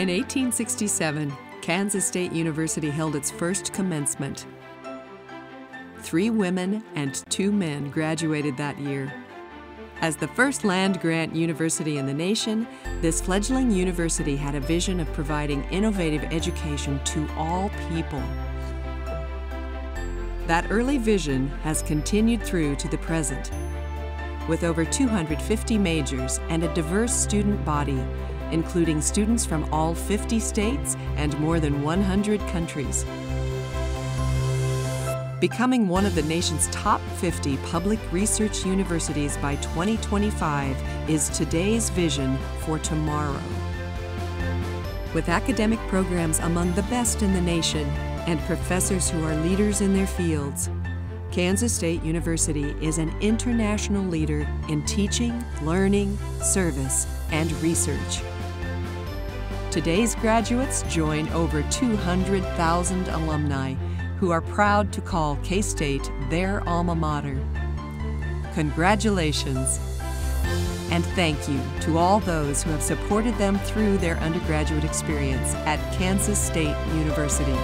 In 1867, Kansas State University held its first commencement. 3 women and 2 men graduated that year. As the first land-grant university in the nation, this fledgling university had a vision of providing innovative education to all people. That early vision has continued through to the present. With over 250 majors and a diverse student body, including students from all 50 states and more than 100 countries. Becoming one of the nation's top 50 public research universities by 2025 is today's vision for tomorrow. With academic programs among the best in the nation and professors who are leaders in their fields, Kansas State University is an international leader in teaching, learning, service, and research. Today's graduates join over 200,000 alumni who are proud to call K-State their alma mater. Congratulations, and thank you to all those who have supported them through their undergraduate experience at Kansas State University.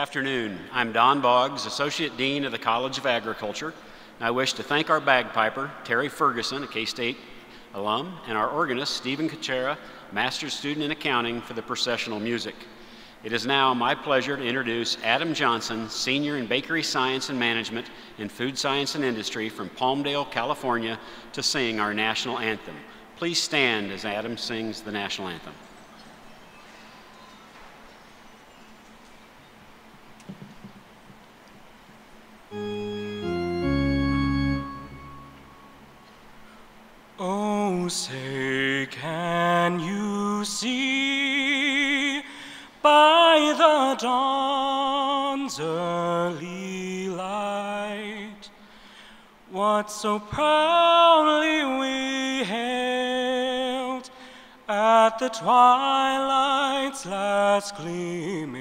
afternoon. I'm Don Boggs, Associate Dean of the College of Agriculture. And I wish to thank our bagpiper, Terry Ferguson, a K-State alum, and our organist, Stephen Kuchera, Master's Student in Accounting, for the processional music. It is now my pleasure to introduce Adam Johnson, Senior in Bakery Science and Management in Food Science and Industry from Palmdale, California, to sing our national anthem. Please stand as Adam sings the national anthem. Oh, say, can you see by the dawn's early light what so proudly we hailed at the twilight's last gleaming,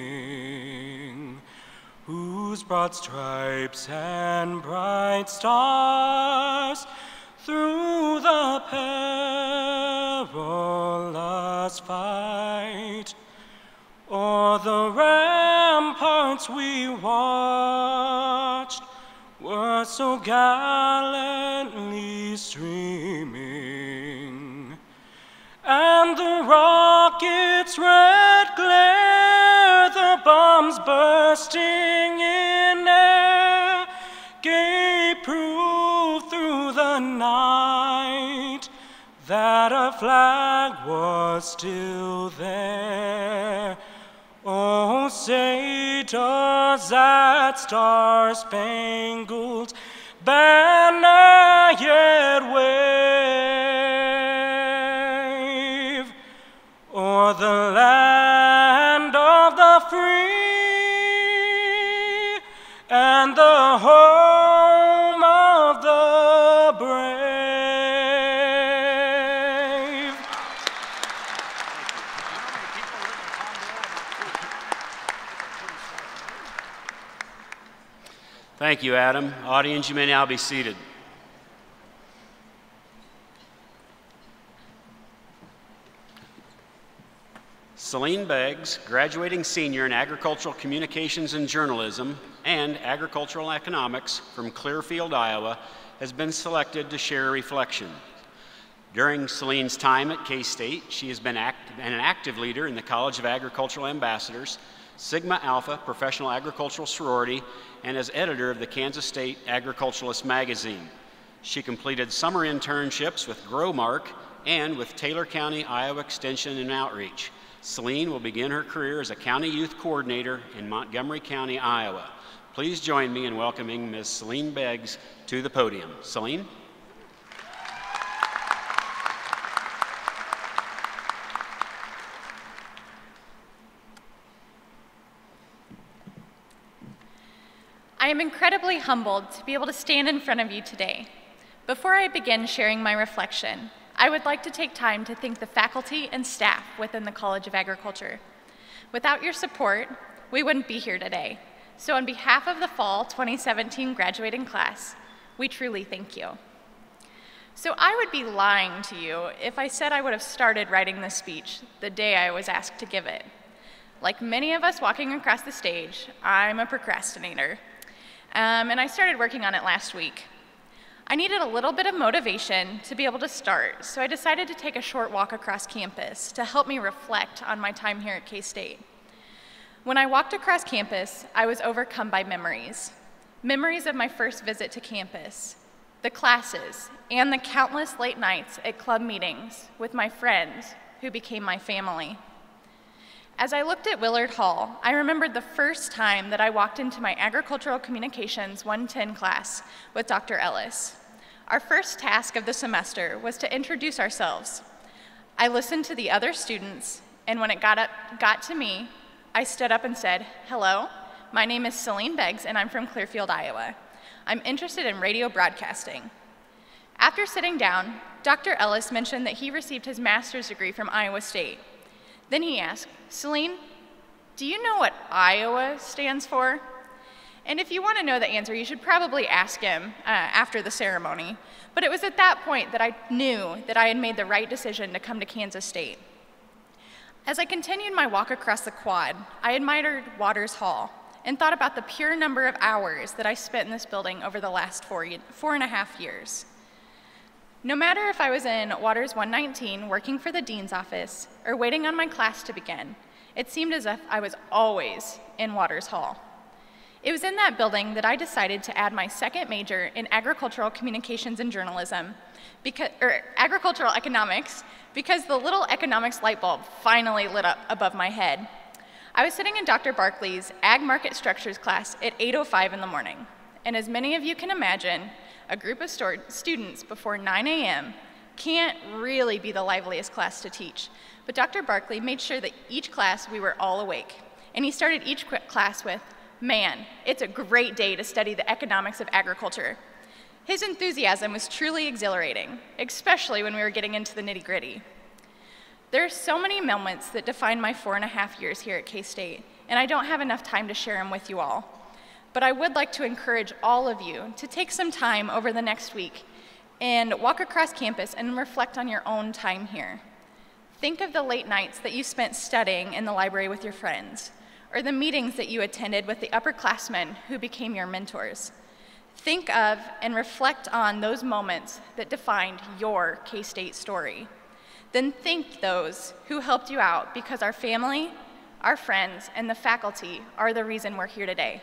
whose broad stripes and bright stars through the perilous fight o'er the ramparts we watched were so gallantly streaming, and the rocket's red glare, the bombs bursting in air, gave proof through the night that our flag was still there. Oh, say, does that star-spangled banner yet wave o'er the land of the free and the home of the brave? Thank you, Adam. Audience, you may now be seated. Celine Beggs, graduating senior in Agricultural Communications and Journalism and Agricultural Economics from Clearfield, Iowa, has been selected to share a reflection. During Celine's time at K-State, she has been an active leader in the College of Agricultural Ambassadors, Sigma Alpha Professional Agricultural Sorority, and as editor of the Kansas State Agriculturalist magazine. She completed summer internships with Growmark and with Taylor County, Iowa Extension and Outreach. Celine will begin her career as a county youth coordinator in Montgomery County, Iowa. Please join me in welcoming Ms. Celine Beggs to the podium. Celine? I am incredibly humbled to be able to stand in front of you today. Before I begin sharing my reflection, I would like to take time to thank the faculty and staff within the College of Agriculture. Without your support, we wouldn't be here today. So on behalf of the fall 2017 graduating class, we truly thank you. So I would be lying to you if I said I would have started writing this speech the day I was asked to give it. Like many of us walking across the stage, I'm a procrastinator. And I started working on it last week. I needed a little bit of motivation to be able to start, so I decided to take a short walk across campus to help me reflect on my time here at K-State. When I walked across campus, I was overcome by memories. Memories of my first visit to campus, the classes, and the countless late nights at club meetings with my friends who became my family. As I looked at Willard Hall, I remembered the first time that I walked into my Agricultural Communications 110 class with Dr. Ellis. Our first task of the semester was to introduce ourselves. I listened to the other students, and when it got to me, I stood up and said, "Hello, my name is Celine Beggs, and I'm from Clearfield, Iowa. I'm interested in radio broadcasting." After sitting down, Dr. Ellis mentioned that he received his master's degree from Iowa State. Then he asked, "Celine, do you know what Iowa stands for?" And if you want to know the answer, you should probably ask him after the ceremony. But it was at that point that I knew that I had made the right decision to come to Kansas State. As I continued my walk across the quad, I admired Waters Hall, and thought about the pure number of hours that I spent in this building over the last 4.5 years. No matter if I was in Waters 119 working for the dean's office or waiting on my class to begin, it seemed as if I was always in Waters Hall. It was in that building that I decided to add my second major in agricultural communications and journalism, agricultural economics, because the little economics light bulb finally lit up above my head. I was sitting in Dr. Barkley's Ag Market Structures class at 8:05 in the morning, and as many of you can imagine, a group of students before 9 a.m. can't really be the liveliest class to teach, but Dr. Barkley made sure that each class we were all awake, and he started each class with, "Man, it's a great day to study the economics of agriculture." His enthusiasm was truly exhilarating, especially when we were getting into the nitty-gritty. There are so many moments that define my 4.5 years here at K-State, and I don't have enough time to share them with you all. But I would like to encourage all of you to take some time over the next week and walk across campus and reflect on your own time here. Think of the late nights that you spent studying in the library with your friends, or the meetings that you attended with the upperclassmen who became your mentors. Think of and reflect on those moments that defined your K-State story. Then thank those who helped you out, because our family, our friends, and the faculty are the reason we're here today.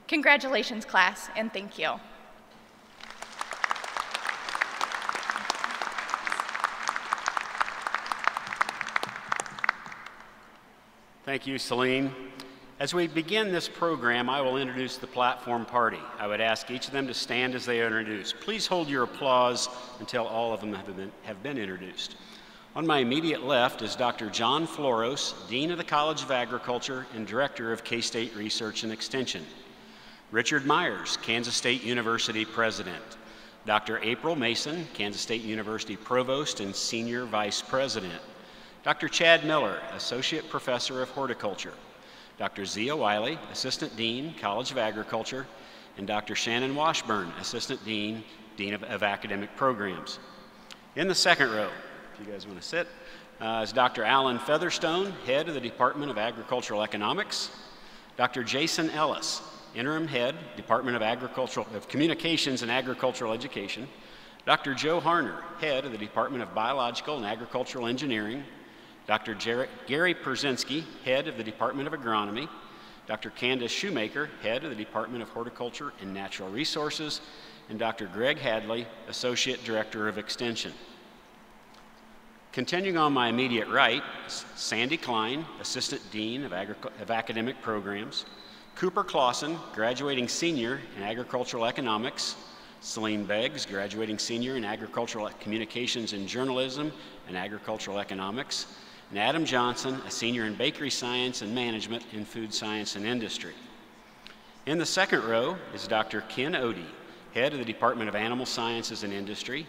Congratulations, class, and thank you. Thank you, Celine. As we begin this program, I will introduce the platform party. I would ask each of them to stand as they are introduced. Please hold your applause until all of them have been introduced. On my immediate left is Dr. John Floros, Dean of the College of Agriculture and Director of K-State Research and Extension. Richard Myers, Kansas State University President. Dr. April Mason, Kansas State University Provost and Senior Vice President. Dr. Chad Miller, Associate Professor of Horticulture. Dr. Zia Wiley, Assistant Dean, College of Agriculture, and Dr. Shannon Washburn, Assistant Dean, Dean of Academic Programs. In the second row, if you guys want to sit, is Dr. Alan Featherstone, Head of the Department of Agricultural Economics. Dr. Jason Ellis, Interim Head, Department of Communications and Agricultural Education. Dr. Joe Harner, Head of the Department of Biological and Agricultural Engineering. Dr. Gary Perzinski, Head of the Department of Agronomy. Dr. Candace Shoemaker, Head of the Department of Horticulture and Natural Resources. And Dr. Greg Hadley, Associate Director of Extension. Continuing on my immediate right, Sandy Klein, Assistant Dean of Academic Programs. Cooper Clausen, graduating senior in agricultural economics. Celine Beggs, graduating senior in agricultural communications and journalism and agricultural economics. And Adam Johnson, a senior in bakery science and management in food science and industry. In the second row is Dr. Ken Odie, Head of the Department of Animal Sciences and Industry.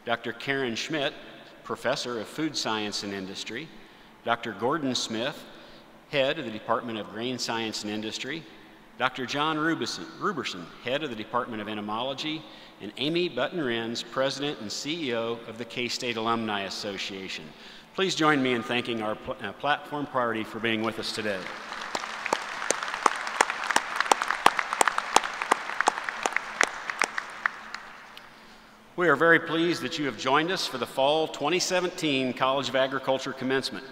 Dr. Karen Schmidt, Professor of Food Science and Industry. Dr. Gordon Smith, Head of the Department of Grain Science and Industry. Dr. John Ruberson, Head of the Department of Entomology, and Amy Button-Renz, President and CEO of the K-State Alumni Association. Please join me in thanking our platform party for being with us today. We are very pleased that you have joined us for the Fall 2017 College of Agriculture Commencement.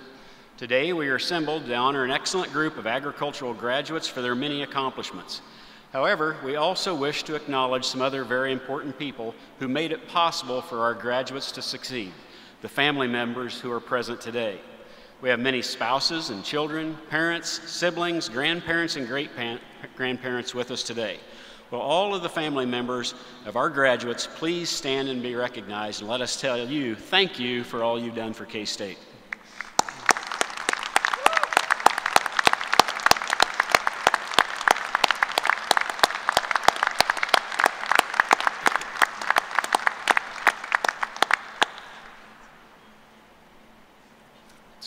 Today we are assembled to honor an excellent group of agricultural graduates for their many accomplishments. However, we also wish to acknowledge some other very important people who made it possible for our graduates to succeed, the family members who are present today. We have many spouses and children, parents, siblings, grandparents, and great-grandparents with us today. Will all of the family members of our graduates please stand and be recognized, and let us tell you thank you for all you've done for K-State.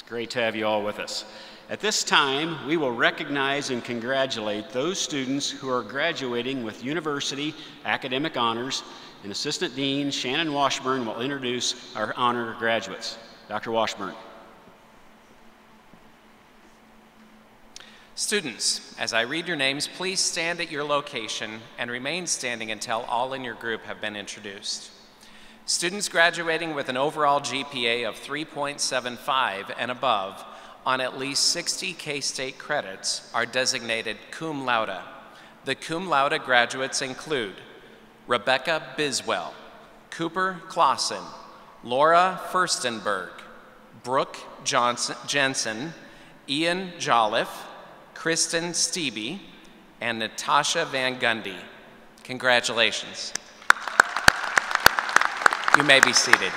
Great to have you all with us. At this time, we will recognize and congratulate those students who are graduating with university academic honors, and Assistant Dean Shannon Washburn will introduce our honor graduates. Dr. Washburn. Students, as I read your names, please stand at your location and remain standing until all in your group have been introduced. Students graduating with an overall GPA of 3.75 and above on at least 60 K-State credits are designated cum laude. The cum laude graduates include Rebecca Biswell, Cooper Clausen, Laura Furstenberg, Brooke Jensen, Ian Jolliffe, Kristen Stevie, and Natasha Van Gundy. Congratulations. You may be seated.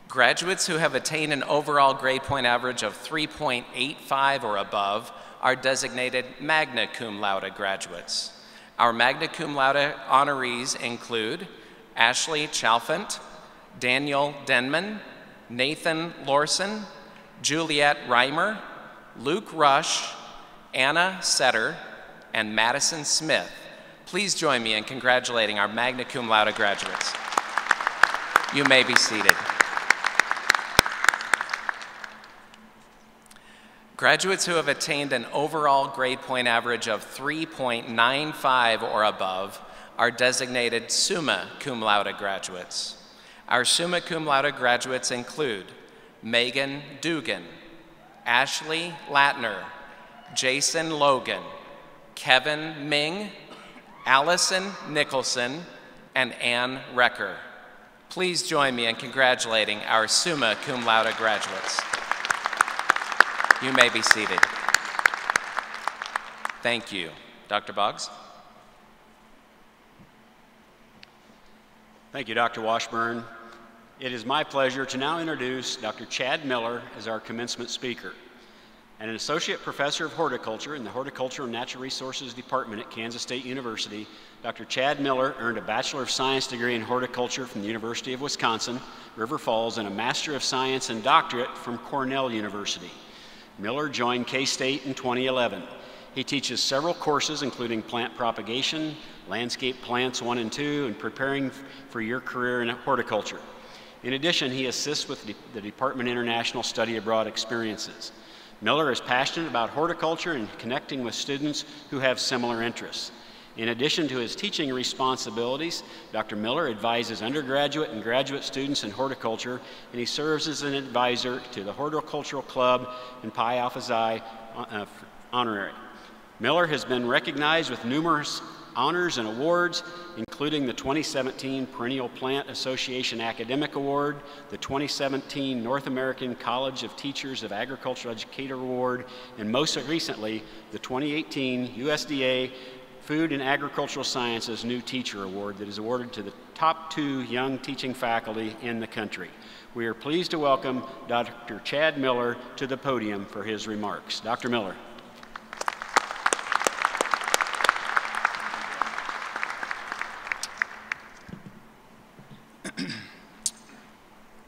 Graduates who have attained an overall grade point average of 3.85 or above are designated magna cum laude graduates. Our magna cum laude honorees include Ashley Chalfant, Daniel Denman, Nathan Lorson, Juliet Reimer, Luke Rush, Anna Setter, and Madison Smith. Please join me in congratulating our magna cum laude graduates. You may be seated. Graduates who have attained an overall grade point average of 3.95 or above are designated summa cum laude graduates. Our summa cum laude graduates include Megan Dugan, Ashley Latner, Jason Logan, Kevin Ming, Allison Nicholson, and Ann Recker. Please join me in congratulating our summa cum laude graduates. You may be seated. Thank you. Dr. Boggs? Thank you, Dr. Washburn. It is my pleasure to now introduce Dr. Chad Miller as our commencement speaker. And an associate professor of horticulture in the Horticultural and Natural Resources Department at Kansas State University, Dr. Chad Miller earned a Bachelor of Science degree in horticulture from the University of Wisconsin, River Falls, and a Master of Science and Doctorate from Cornell University. Miller joined K-State in 2011. He teaches several courses, including plant propagation, landscape plants 1 and 2, and preparing for your career in horticulture. In addition, he assists with the Department International Study Abroad experiences. Miller is passionate about horticulture and connecting with students who have similar interests. In addition to his teaching responsibilities, Dr. Miller advises undergraduate and graduate students in horticulture, and he serves as an advisor to the Horticultural Club and Pi Alpha Xi honorary. Miller has been recognized with numerous honors and awards, including the 2017 Perennial Plant Association Academic Award, the 2017 North American College of Teachers of Agricultural Educator Award, and most recently, the 2018 USDA Food and Agricultural Sciences New Teacher Award that is awarded to the top 2 young teaching faculty in the country. We are pleased to welcome Dr. Chad Miller to the podium for his remarks. Dr. Miller.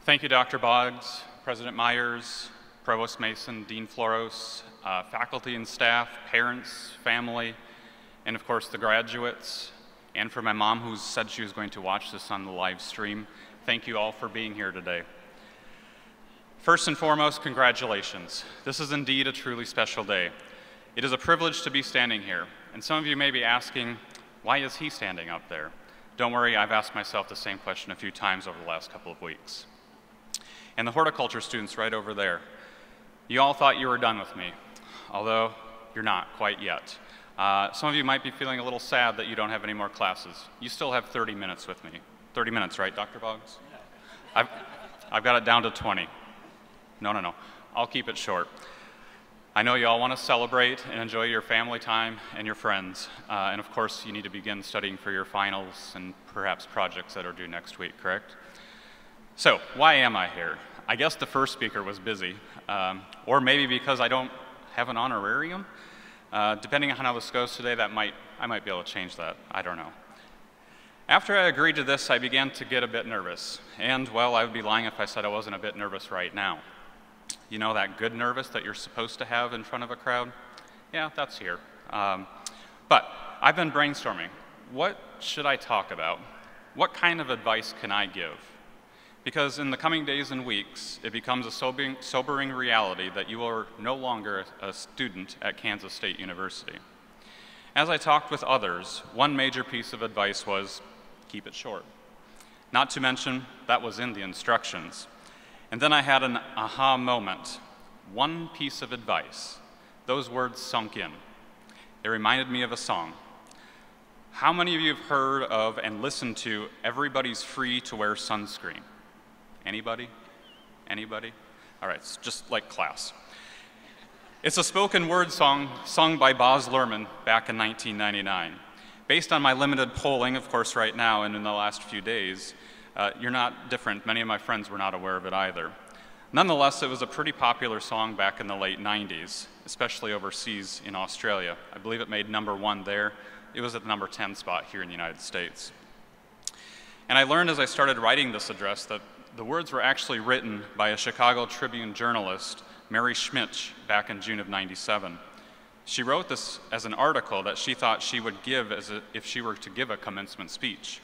Thank you, Dr. Boggs, President Myers, Provost Mason, Dean Floros, faculty and staff, parents, family, and of course the graduates, and for my mom who said she was going to watch this on the live stream. Thank you all for being here today. First and foremost, congratulations. This is indeed a truly special day. It is a privilege to be standing here, and some of you may be asking, why is he standing up there? Don't worry, I've asked myself the same question a few times over the last couple of weeks. And the horticulture students right over there, you all thought you were done with me, although you're not quite yet. Some of you might be feeling a little sad that you don't have any more classes. You still have 30 minutes with me. 30 minutes, right, Dr. Boggs? I've got it down to 20. No. I'll keep it short. I know you all want to celebrate and enjoy your family time and your friends. And of course, you need to begin studying for your finals and perhaps projects that are due next week, correct? So, why am I here? I guess the first speaker was busy, or maybe because I don't have an honorarium. Depending on how this goes today, I might be able to change that. I don't know. After I agreed to this, I began to get a bit nervous. And, well, I would be lying if I said I wasn't a bit nervous right now. You know that good nervous that you're supposed to have in front of a crowd? Yeah, that's here. But I've been brainstorming. What should I talk about? What kind of advice can I give? because in the coming days and weeks, it becomes a sobering reality that you are no longer a student at Kansas State University. As I talked with others, one major piece of advice was, keep it short. Not to mention, that was in the instructions. And then I had an aha moment. One piece of advice. Those words sunk in. It reminded me of a song. How many of you have heard of and listened to Everybody's Free to Wear Sunscreen? Anybody? Anybody? All right, it's just like class. It's a spoken word song sung by Baz Luhrmann back in 1999. Based on my limited polling, of course, right now and in the last few days, you're not different. Many of my friends were not aware of it either. Nonetheless, it was a pretty popular song back in the late 90s, especially overseas in Australia. I believe it made #1 there. It was at the #10 spot here in the United States. And I learned as I started writing this address that the words were actually written by a Chicago Tribune journalist, Mary Schmitz, back in June of '97. She wrote this as an article that she thought she would give if she were to give a commencement speech,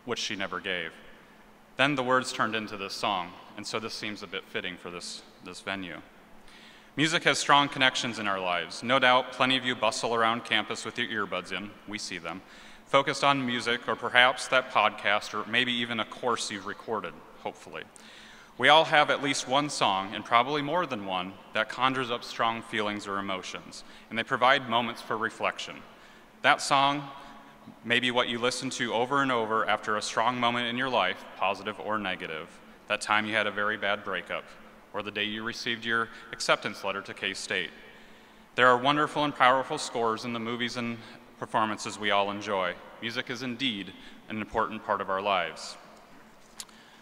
which she never gave. Then the words turned into this song, and so this seems a bit fitting for this venue. Music has strong connections in our lives. No doubt plenty of you bustle around campus with your earbuds in, we see them, focused on music or perhaps that podcast or maybe even a course you've recorded, hopefully. We all have at least one song, and probably more than one, that conjures up strong feelings or emotions, and they provide moments for reflection. That song may be what you listen to over and over after a strong moment in your life, positive or negative. That time you had a very bad breakup, or the day you received your acceptance letter to K-State. There are wonderful and powerful scores in the movies and performances we all enjoy. Music is indeed an important part of our lives.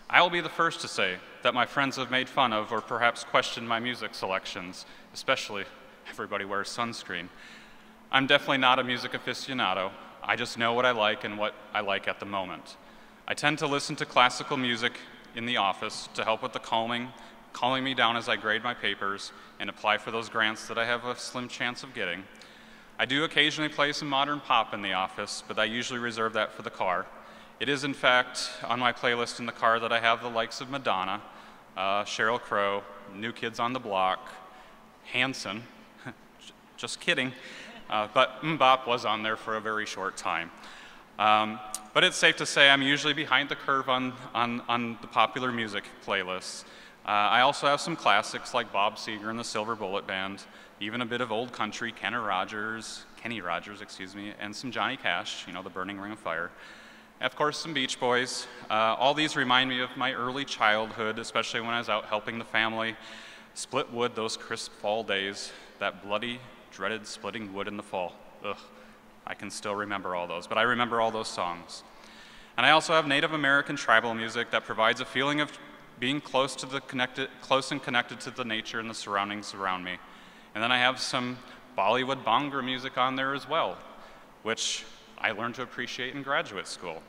I will be the first to say that my friends have made fun of or perhaps questioned my music selections, especially Everybody Wears Sunscreen. I'm definitely not a music aficionado. I just know what I like and what I like at the moment. I tend to listen to classical music in the office to help with the calming me down as I grade my papers and apply for those grants that I have a slim chance of getting. I do occasionally play some modern pop in the office, but I usually reserve that for the car. It is, in fact, on my playlist in the car that I have the likes of Madonna, Sheryl Crow, New Kids on the Block, Hanson, just kidding, but Mbop was on there for a very short time. But it's safe to say I'm usually behind the curve on the popular music playlists. I also have some classics like Bob Seger and the Silver Bullet Band, even a bit of old country, Kenny Rogers, and some Johnny Cash, you know, the Burning Ring of Fire. Of course, some Beach Boys. All these remind me of my early childhood, especially when I was out helping the family split wood those crisp fall days, that bloody, dreaded splitting wood in the fall. Ugh, I can still remember all those, but I remember all those songs. And I also have Native American tribal music that provides a feeling of being close and connected to the nature and the surroundings around me. And then I have some Bollywood Bhangra music on there as well, which I learned to appreciate in graduate school.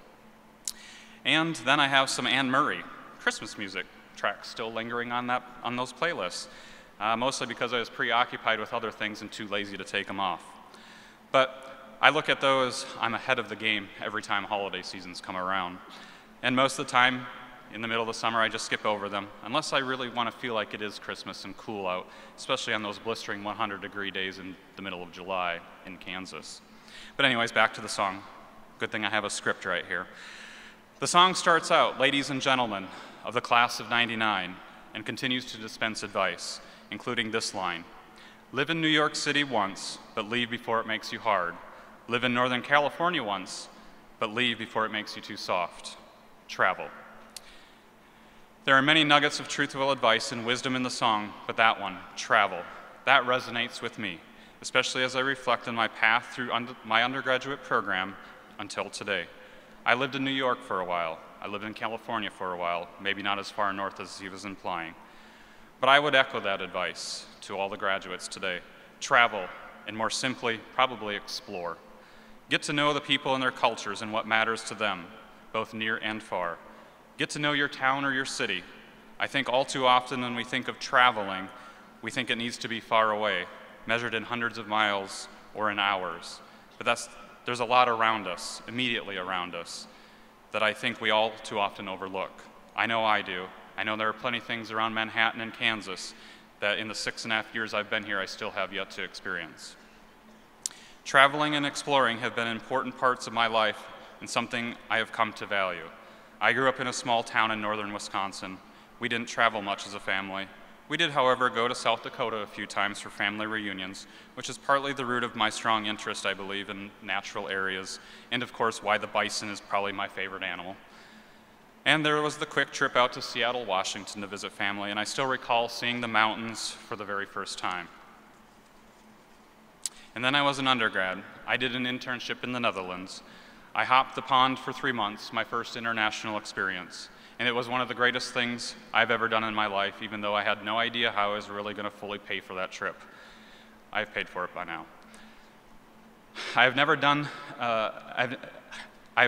And then I have some Anne Murray Christmas music tracks still lingering on those playlists, mostly because I was preoccupied with other things and too lazy to take them off. But I look at those, I'm ahead of the game every time holiday seasons come around. And most of the time, in the middle of the summer, I just skip over them, unless I really want to feel like it is Christmas and cool out, especially on those blistering 100-degree days in the middle of July in Kansas. But anyways, back to the song. Good thing I have a script right here. The song starts out, ladies and gentlemen of the class of '99, and continues to dispense advice, including this line: live in New York City once, but leave before it makes you hard. Live in Northern California once, but leave before it makes you too soft. Travel. There are many nuggets of truthful advice and wisdom in the song, but that one, travel, that resonates with me, especially as I reflect on my path through my undergraduate program until today. I lived in New York for a while. I lived in California for a while, maybe not as far north as he was implying. But I would echo that advice to all the graduates today. Travel, and more simply, probably explore. Get to know the people and their cultures and what matters to them, both near and far. Get to know your town or your city. I think all too often when we think of traveling, we think it needs to be far away, measured in hundreds of miles or in hours. But there's a lot around us, immediately around us, that I think we all too often overlook. I know I do. I know there are plenty of things around Manhattan and Kansas that in the 6.5 years I've been here, I still have yet to experience. Traveling and exploring have been important parts of my life and something I have come to value. I grew up in a small town in northern Wisconsin. We didn't travel much as a family. We did, however, go to South Dakota a few times for family reunions, which is partly the root of my strong interest, I believe, in natural areas, and of course why the bison is probably my favorite animal. And there was the quick trip out to Seattle, Washington to visit family, and I still recall seeing the mountains for the very first time. And then I was an undergrad. I did an internship in the Netherlands. I hopped the pond for 3 months, my first international experience. And it was one of the greatest things I've ever done in my life, even though I had no idea how I was really going to fully pay for that trip. I've paid for it by now. I've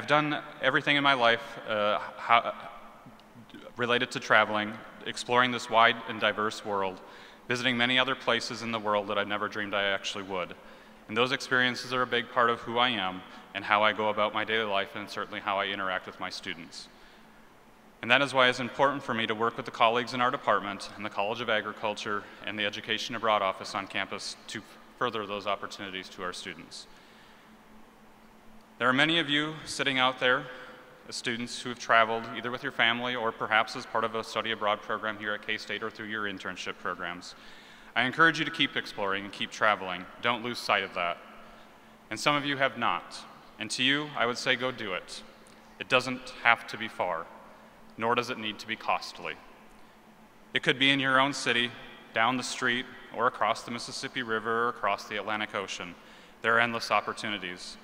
done everything in my life related to traveling, exploring this wide and diverse world, visiting many other places in the world that I never dreamed I actually would. And those experiences are a big part of who I am and how I go about my daily life, and certainly how I interact with my students. And that is why it's important for me to work with the colleagues in our department and the College of Agriculture and the Education Abroad office on campus to further those opportunities to our students. There are many of you sitting out there as students who have traveled either with your family or perhaps as part of a study abroad program here at K-State or through your internship programs. I encourage you to keep exploring and keep traveling. Don't lose sight of that. And some of you have not. And to you, I would say go do it. It doesn't have to be far, nor does it need to be costly. It could be in your own city, down the street, or across the Mississippi River or across the Atlantic Ocean. There are endless opportunities,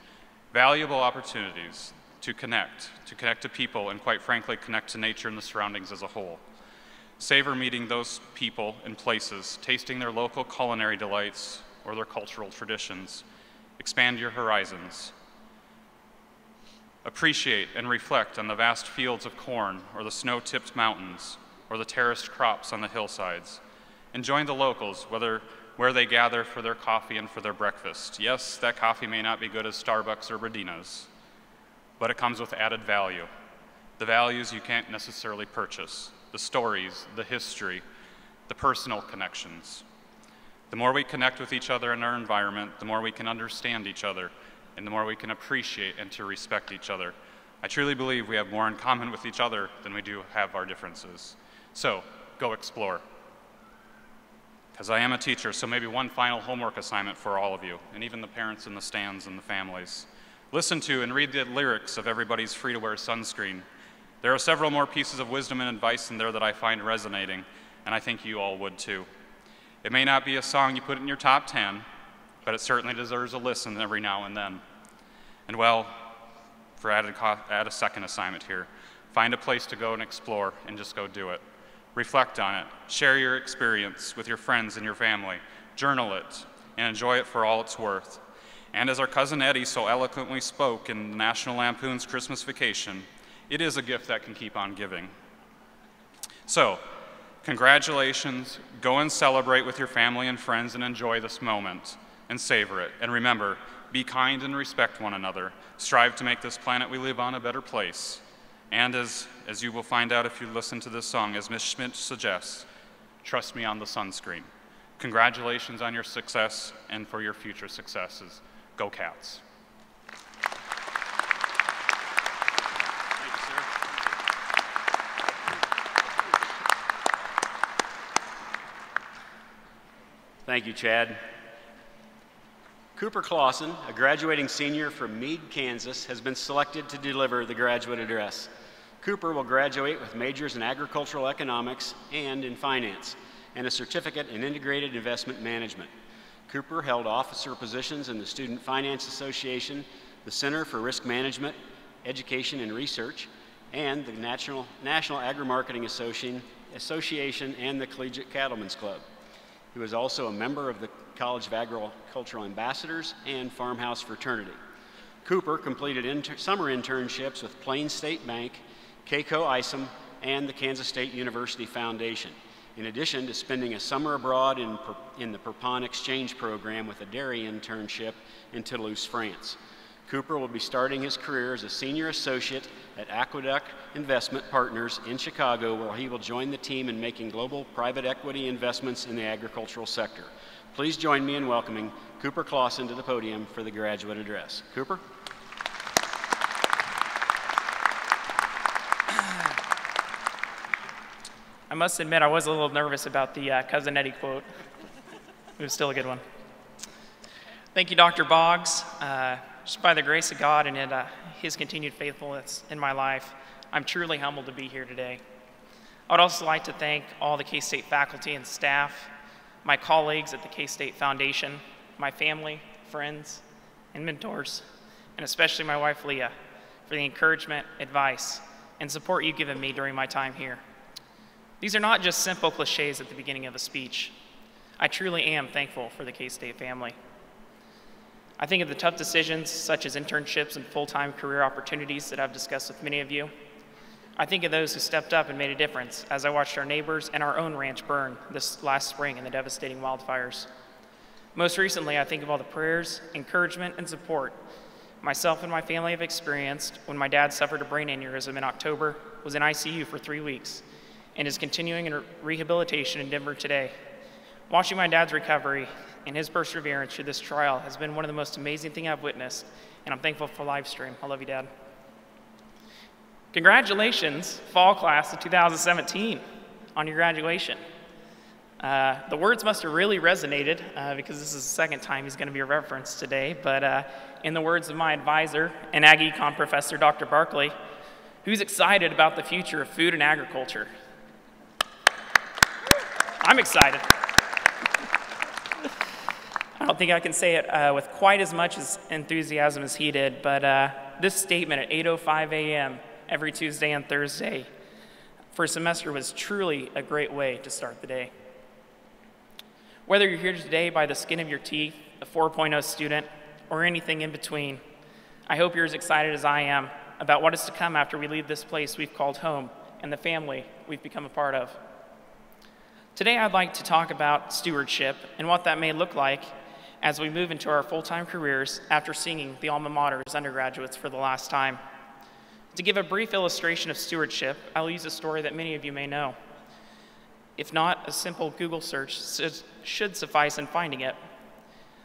valuable opportunities to connect to people, and quite frankly, connect to nature and the surroundings as a whole. Savor meeting those people and places, tasting their local culinary delights or their cultural traditions. Expand your horizons. Appreciate and reflect on the vast fields of corn or the snow-tipped mountains or the terraced crops on the hillsides. And join the locals, where they gather for their coffee and for their breakfast. Yes, that coffee may not be good as Starbucks or Rodina's, but it comes with added value. The values you can't necessarily purchase. The stories, the history, the personal connections. The more we connect with each other in our environment, the more we can understand each other, and the more we can appreciate and to respect each other. I truly believe we have more in common with each other than we do have our differences. So, go explore. Because I am a teacher, so maybe one final homework assignment for all of you, and even the parents in the stands and the families. Listen to and read the lyrics of Everybody's Free to Wear Sunscreen. There are several more pieces of wisdom and advice in there that I find resonating, and I think you all would too. It may not be a song you put in your top 10, but it certainly deserves a listen every now and then. And well, add a second assignment here. Find a place to go and explore and just go do it. Reflect on it. Share your experience with your friends and your family. Journal it and enjoy it for all it's worth. And as our cousin Eddie so eloquently spoke in the National Lampoon's Christmas Vacation, it is a gift that can keep on giving. So, congratulations. Go and celebrate with your family and friends and enjoy this moment and savor it. And remember, be kind and respect one another. Strive to make this planet we live on a better place. And as you will find out if you listen to this song, as Ms. Schmidt suggests, trust me on the sunscreen. Congratulations on your success and for your future successes. Go Cats. Thank you, sir. Thank you, Chad. Cooper Clausen, a graduating senior from Meade, Kansas, has been selected to deliver the graduate address. Cooper will graduate with majors in agricultural economics and in finance, and a certificate in integrated investment management. Cooper held officer positions in the Student Finance Association, the Center for Risk Management, Education and Research, and the National Agri-Marketing Association and the Collegiate Cattlemen's Club. He was also a member of the College of Agricultural Ambassadors and Farmhouse Fraternity. Cooper completed summer internships with Plains State Bank, Keiko ISOM, and the Kansas State University Foundation, in addition to spending a summer abroad in the Perpon Exchange Program with a dairy internship in Toulouse, France. Cooper will be starting his career as a senior associate at Aqueduct Investment Partners in Chicago, where he will join the team in making global private equity investments in the agricultural sector. Please join me in welcoming Cooper Clausen to the podium for the graduate address. Cooper? I must admit I was a little nervous about the Cousin Eddie quote. It was still a good one. Thank you, Dr. Boggs. Just by the grace of God and in his continued faithfulness in my life, I'm truly humbled to be here today. I would also like to thank all the K-State faculty and staff, my colleagues at the K-State Foundation, my family, friends, and mentors, and especially my wife, Leah, for the encouragement, advice, and support you've given me during my time here. These are not just simple cliches at the beginning of a speech. I truly am thankful for the K-State family. I think of the tough decisions, such as internships and full-time career opportunities that I've discussed with many of you. I think of those who stepped up and made a difference as I watched our neighbors and our own ranch burn this last spring in the devastating wildfires. Most recently, I think of all the prayers, encouragement, and support myself and my family have experienced when my dad suffered a brain aneurysm in October, was in ICU for 3 weeks, and is continuing in rehabilitation in Denver today. Watching my dad's recovery and his perseverance through this trial has been one of the most amazing things I've witnessed, and I'm thankful for Livestream. I love you, Dad. Congratulations, fall class of 2017, on your graduation. The words must have really resonated because this is the second time he's going to be referenced today, but in the words of my advisor and Ag Econ professor, Dr. Barkley, who's excited about the future of food and agriculture? I'm excited. I don't think I can say it with quite as much enthusiasm as he did, but this statement at 8:05 a.m. every Tuesday and Thursday for a semester was truly a great way to start the day. Whether you're here today by the skin of your teeth, a 4.0 student, or anything in between, I hope you're as excited as I am about what is to come after we leave this place we've called home and the family we've become a part of. Today I'd like to talk about stewardship and what that may look like as we move into our full-time careers after singing the alma mater as undergraduates for the last time. To give a brief illustration of stewardship, I'll use a story that many of you may know. If not, a simple Google search should suffice in finding it.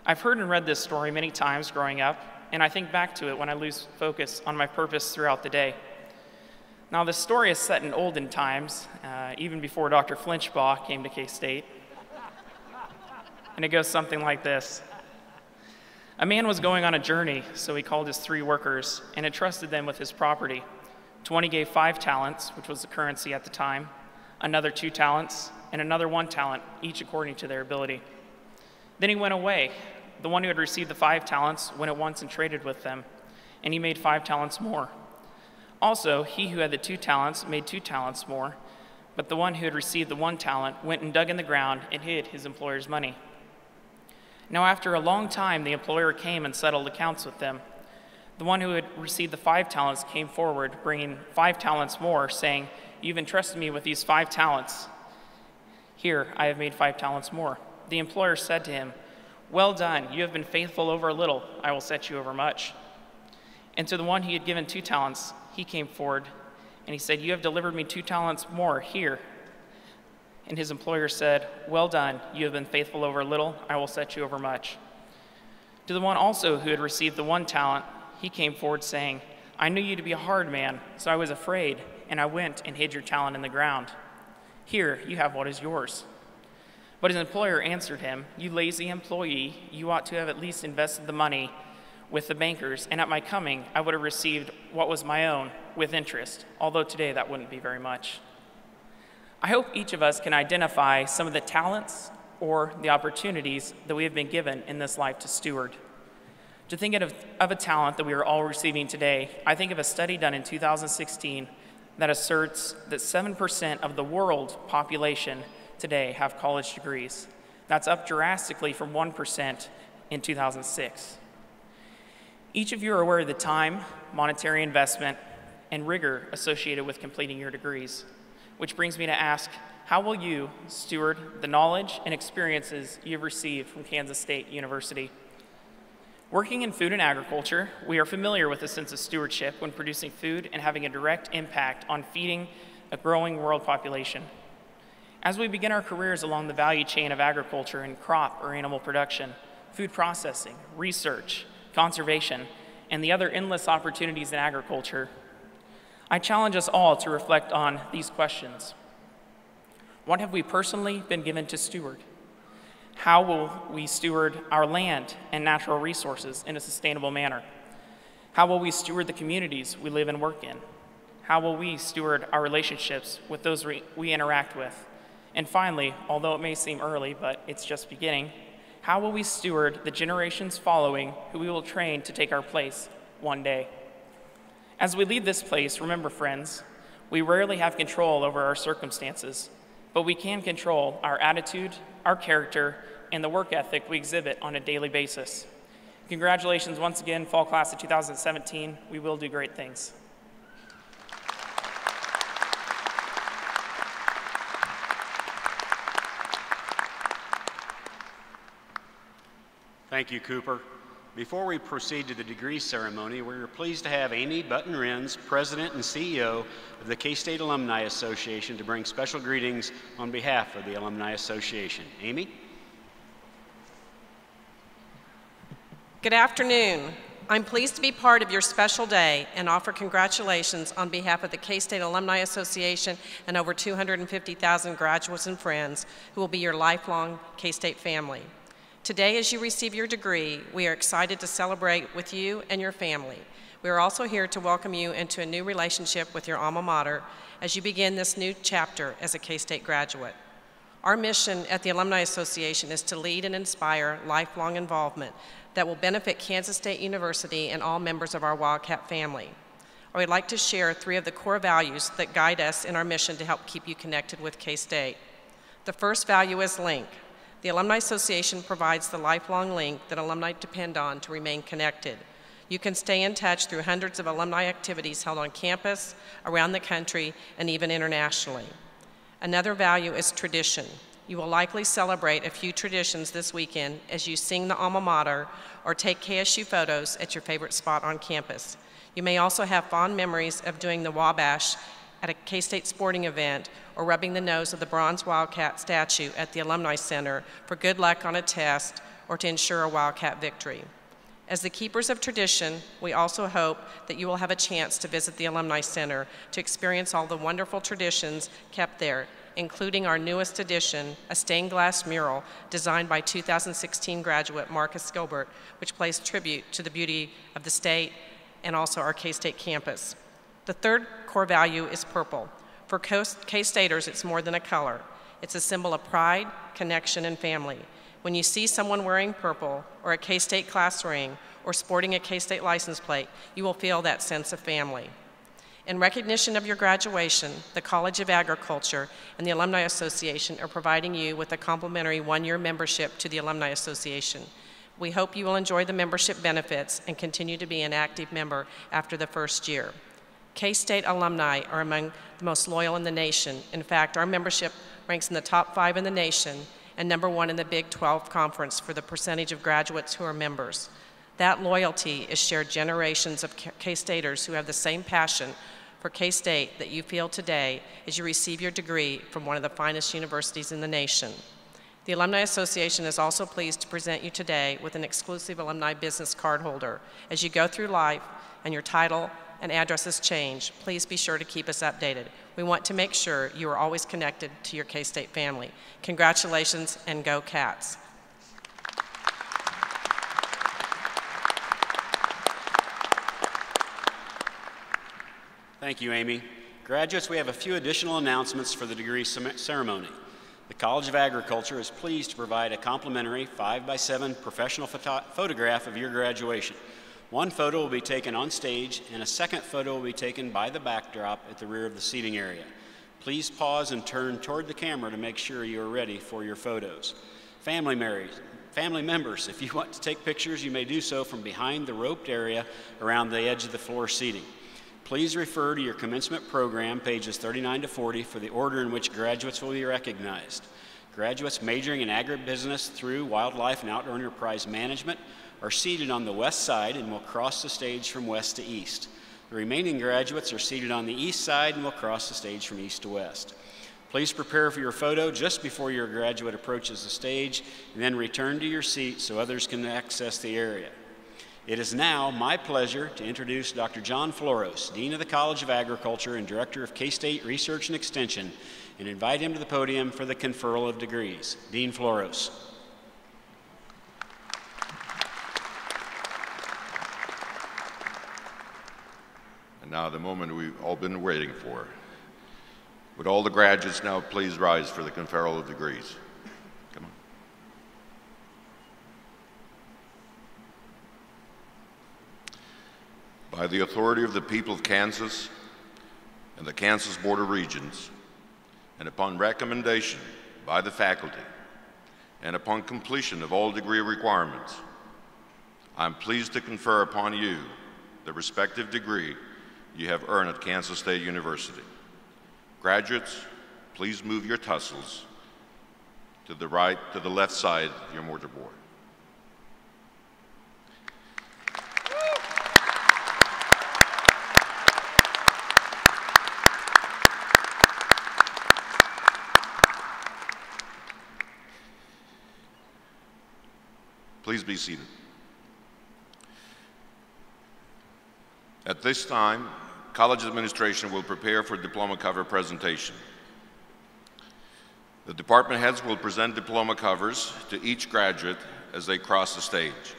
I've heard and read this story many times growing up, and I think back to it when I lose focus on my purpose throughout the day. Now, this story is set in olden times, even before Dr. Flinchbaugh came to K-State. And it goes something like this. A man was going on a journey, so he called his 3 workers and entrusted them with his property. To one he gave 5 talents, which was the currency at the time, another 2 talents, and another 1 talent, each according to their ability. Then he went away. The one who had received the 5 talents went at once and traded with them, and he made 5 talents more. Also, he who had the 2 talents made 2 talents more, but the one who had received the 1 talent went and dug in the ground and hid his employer's money. Now after a long time, the employer came and settled accounts with them. The one who had received the 5 talents came forward, bringing 5 talents more, saying, "You've entrusted me with these 5 talents. Here, I have made 5 talents more." The employer said to him, "Well done, you have been faithful over a little, I will set you over much." And to the one he had given 2 talents, he came forward, and he said, "You have delivered me 2 talents more, here." And his employer said, "Well done, you have been faithful over a little, I will set you over much." To the one also who had received the 1 talent, he came forward saying, "I knew you to be a hard man, so I was afraid, and I went and hid your talent in the ground. Here, you have what is yours." But his employer answered him, "You lazy employee, you ought to have at least invested the money with the bankers, and at my coming, I would have received what was my own with interest, although today that wouldn't be very much." I hope each of us can identify some of the talents or the opportunities that we have been given in this life to steward. To think of a talent that we are all receiving today, I think of a study done in 2016 that asserts that 7% of the world population today have college degrees. That's up drastically from 1% in 2006. Each of you are aware of the time, monetary investment, and rigor associated with completing your degrees, which brings me to ask, how will you steward the knowledge and experiences you've received from Kansas State University? Working in food and agriculture, we are familiar with a sense of stewardship when producing food and having a direct impact on feeding a growing world population. As we begin our careers along the value chain of agriculture and crop or animal production, food processing, research, conservation, and the other endless opportunities in agriculture, I challenge us all to reflect on these questions. What have we personally been given to steward? How will we steward our land and natural resources in a sustainable manner? How will we steward the communities we live and work in? How will we steward our relationships with those we interact with? And finally, although it may seem early, but it's just beginning, how will we steward the generations following who we will train to take our place one day? As we leave this place, remember, friends, we rarely have control over our circumstances, but we can control our attitude, our character, and the work ethic we exhibit on a daily basis. Congratulations once again, fall class of 2017. We will do great things. Thank you, Cooper. Before we proceed to the degree ceremony, we're pleased to have Amy Button-Renz, President and CEO of the K-State Alumni Association, to bring special greetings on behalf of the Alumni Association. Amy? Good afternoon. I'm pleased to be part of your special day and offer congratulations on behalf of the K-State Alumni Association and over 250,000 graduates and friends who will be your lifelong K-State family. Today, as you receive your degree, we are excited to celebrate with you and your family. We are also here to welcome you into a new relationship with your alma mater as you begin this new chapter as a K-State graduate. Our mission at the Alumni Association is to lead and inspire lifelong involvement that will benefit Kansas State University and all members of our Wildcat family. I would like to share 3 of the core values that guide us in our mission to help keep you connected with K-State. The first value is link. The Alumni Association provides the lifelong link that alumni depend on to remain connected. You can stay in touch through hundreds of alumni activities held on campus, around the country, and even internationally. Another value is tradition. You will likely celebrate a few traditions this weekend as you sing the alma mater or take KSU photos at your favorite spot on campus. You may also have fond memories of doing the Wabash at a K-State sporting event or rubbing the nose of the bronze Wildcat statue at the Alumni Center for good luck on a test or to ensure a Wildcat victory. As the keepers of tradition, we also hope that you will have a chance to visit the Alumni Center to experience all the wonderful traditions kept there, including our newest addition, a stained glass mural designed by 2016 graduate Marcus Gilbert, which pays tribute to the beauty of the state and also our K-State campus. The third core value is purple. For K-Staters, it's more than a color. It's a symbol of pride, connection, and family. When you see someone wearing purple, or a K-State class ring, or sporting a K-State license plate, you will feel that sense of family. In recognition of your graduation, the College of Agriculture and the Alumni Association are providing you with a complimentary 1-year membership to the Alumni Association. We hope you will enjoy the membership benefits and continue to be an active member after the first year. K-State alumni are among the most loyal in the nation. In fact, our membership ranks in the top 5 in the nation and #1 in the Big 12 Conference for the percentage of graduates who are members. That loyalty is shared generations of K-Staters who have the same passion for K-State that you feel today as you receive your degree from one of the finest universities in the nation. The Alumni Association is also pleased to present you today with an exclusive alumni business card holder. As you go through life and your title and addresses change, please be sure to keep us updated. We want to make sure you are always connected to your K-State family. Congratulations and go Cats. Thank you, Amy. Graduates, we have a few additional announcements for the degree ceremony. The College of Agriculture is pleased to provide a complimentary 5x7 professional photograph of your graduation. One photo will be taken on stage, and a second photo will be taken by the backdrop at the rear of the seating area. Please pause and turn toward the camera to make sure you are ready for your photos. Family members, if you want to take pictures, you may do so from behind the roped area around the edge of the floor seating. Please refer to your commencement program, pages 39 to 40, for the order in which graduates will be recognized. Graduates majoring in agribusiness through wildlife and outdoor enterprise management are seated on the west side and will cross the stage from west to east. The remaining graduates are seated on the east side and will cross the stage from east to west. Please prepare for your photo just before your graduate approaches the stage, and then return to your seat so others can access the area. It is now my pleasure to introduce Dr. John Floros, Dean of the College of Agriculture and Director of K-State Research and Extension, and invite him to the podium for the conferral of degrees. Dean Floros. And now the moment we've all been waiting for. Would all the graduates now please rise for the conferral of degrees? Come on. By the authority of the people of Kansas and the Kansas Board of Regents, and upon recommendation by the faculty, and upon completion of all degree requirements, I'm pleased to confer upon you the respective degree you have earned at Kansas State University. Graduates, please move your tussles to the left side of your mortarboard. Please be seated. At this time, college administration will prepare for diploma cover presentation. The department heads will present diploma covers to each graduate as they cross the stage.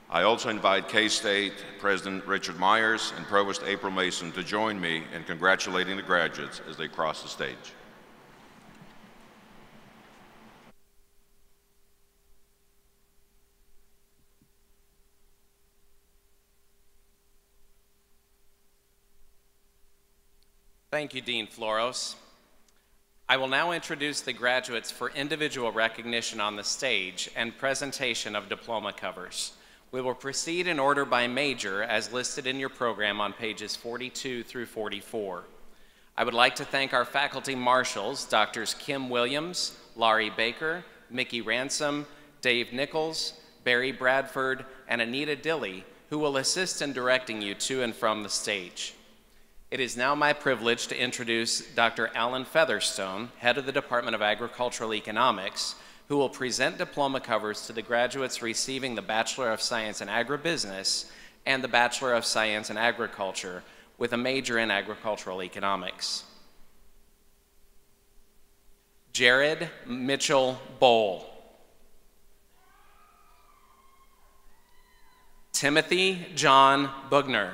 I also invite K-State President Richard Myers and Provost April Mason to join me in congratulating the graduates as they cross the stage. Thank you, Dean Floros. I will now introduce the graduates for individual recognition on the stage and presentation of diploma covers. We will proceed in order by major as listed in your program on pages 42 through 44. I would like to thank our faculty marshals, Drs. Kim Williams, Laurie Baker, Mickey Ransom, Dave Nichols, Barry Bradford, and Anita Dilley, who will assist in directing you to and from the stage. It is now my privilege to introduce Dr. Alan Featherstone, head of the Department of Agricultural Economics, who will present diploma covers to the graduates receiving the Bachelor of Science in Agribusiness and the Bachelor of Science in Agriculture with a major in agricultural economics. Jared Mitchell Bowl. Timothy John Bugner.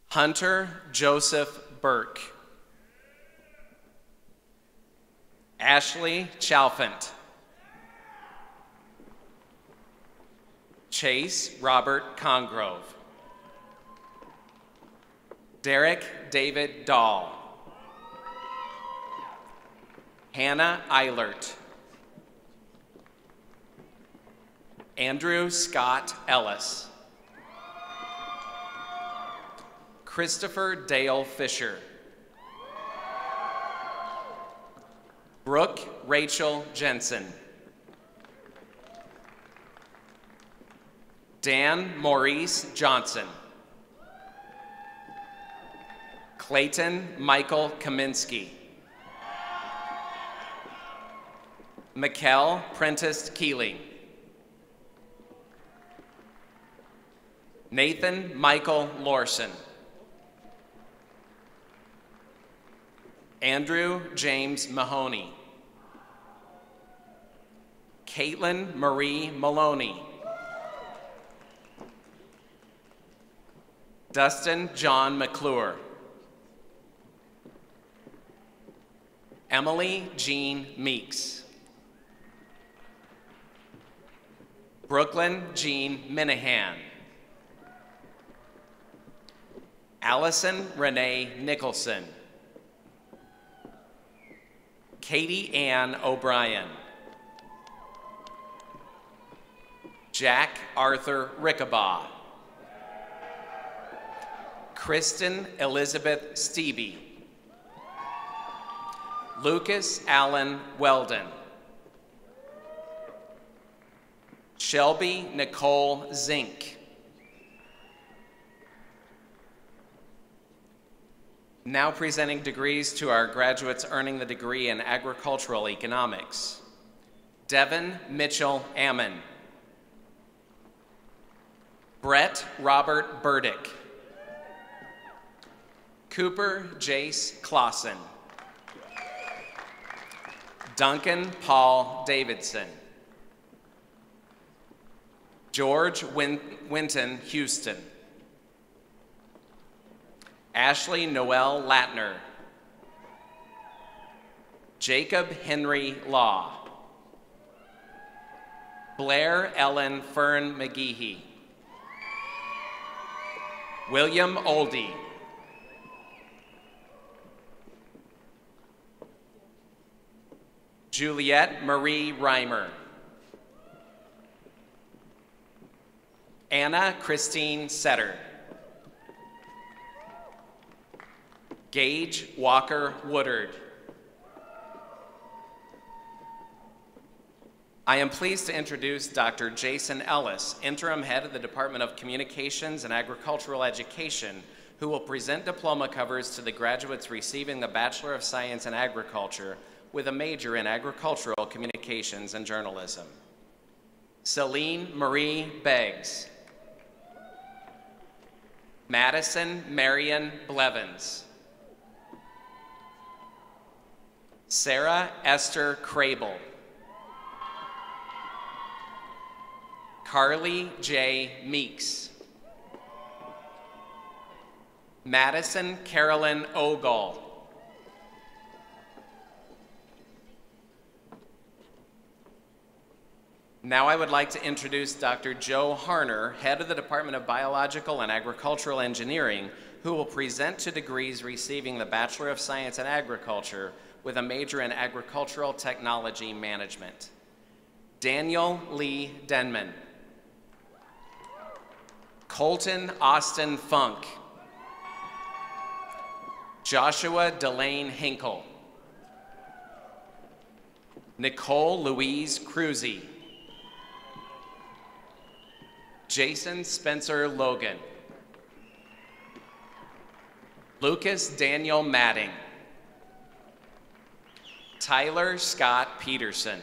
Hunter Joseph Burke. Ashley Chalfant. Chase Robert Congrove. Derek David Dahl. Hannah Eilert. Andrew Scott Ellis. Christopher Dale Fisher. Brooke Rachel Jensen. Dan Maurice Johnson. Clayton Michael Kaminsky. Mikkel Prentice Keeling. Nathan Michael Lorson. Andrew James Mahoney. Caitlin Marie Maloney. Dustin John McClure. Emily Jean Meeks. Brooklyn Jean Minahan. Allison Renee Nicholson. Katie Ann O'Brien. Jack Arthur Rickabaugh. Kristen Elizabeth Stevie. Lucas Allen Weldon. Shelby Nicole Zink. Now presenting degrees to our graduates earning the degree in agricultural economics. Devin Mitchell Ammon. Brett Robert Burdick. Cooper Jace Clausen. Duncan Paul Davidson. George Winton Houston. Ashley Noel Latner. Jacob Henry Law. Blair Ellen Fern McGeehee. William Oldie. Juliette Marie Reimer. Anna Christine Setter. Gage Walker Woodard. I am pleased to introduce Dr. Jason Ellis, Interim Head of the Department of Communications and Agricultural Education, who will present diploma covers to the graduates receiving the Bachelor of Science in Agriculture with a major in Agricultural Communications and Journalism. Celine Marie Beggs. Madison Marion Blevins. Sarah Esther Crable. Carly J. Meeks. Madison Carolyn Ogle. Now I would like to introduce Dr. Joe Harner, Head of the Department of Biological and Agricultural Engineering, who will present to degrees receiving the Bachelor of Science in Agriculture with a major in Agricultural Technology Management. Daniel Lee Denman. Colton Austin Funk. Joshua Delane Hinkle. Nicole Louise Cruzy. Jason Spencer Logan. Lucas Daniel Madding. Tyler Scott Peterson.